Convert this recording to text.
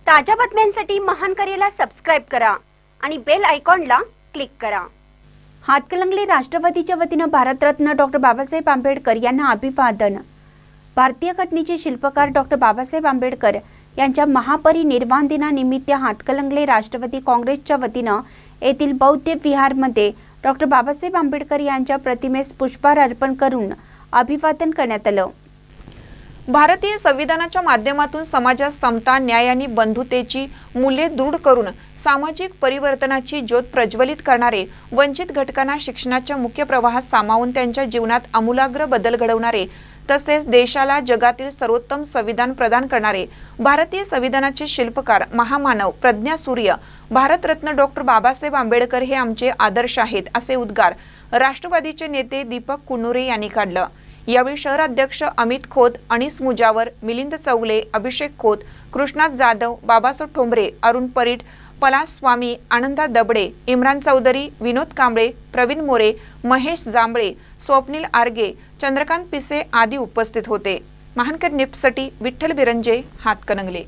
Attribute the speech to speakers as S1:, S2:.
S1: ताज्या बातम्यांसाठी महान करेला सबस्क्राइब करा आणि बेल आयकॉनला क्लिक करा। हातकणंगले राष्ट्रवादीच्या वतीने भारतरत्न डॉक्टर बाबासाहेब आंबेडकर यांना अभिवादन। भारतीय घटनेचे शिल्पकार डॉक्टर बाबासाहेब आंबेडकर यांच्या महापरिनिर्वाण दिनानिमित्त हातकणंगले राष्ट्रवादी काँग्रेसच्या वतीने येथील बौद्ध विहारमध्ये डॉक्टर बाबासाहेब आंबेडकर यांच्या प्रतिमेस पुष्पहार अर्पण करून अभिवादन करण्यात आले।
S2: भारतीय संविधानाच्या माध्यमातून समाजात समता, न्याय आणि बंधुतेची मूल्ये दृढ करून सामाजिक परिवर्तनाची ज्योत प्रज्वलित करणारे, वंचित घटकांना शिक्षणाच्या मुख्य प्रवाहात सामावून त्यांच्या जीवनात आमूलाग्र बदल घडवणारे, तसेच देशाला जगातील सर्वोत्तम संविधान प्रदान करणारे भारतीय संविधानाचे शिल्पकार, महामानव, प्रज्ञासूर्य, भारतरत्न डॉक्टर बाबासाहेब आंबेडकर हे आमचे आदर्श आहेत, असे उद्गार राष्ट्रवादीचे नेते दीपक कुन्नुरे यांनी काढले। यावेळी शहराध्यक्ष अमित खोत, अनीस मुजावर, मिलिंद चौगले, अभिषेक खोत, कृष्णात जाधव, बाबासाहेब ठोंबरे, अरुण परीट, पलाश स्वामी, आनंदा दबडे, इम्रान चौधरी, विनोद कांबळे, प्रवीण मोरे, महेश जांभळे, स्वप्नील आर्गे, चंद्रकांत पिसे आदी उपस्थित होते। महानकर निप्ससाठी विठ्ठल बिरंजे, हातकणंगले।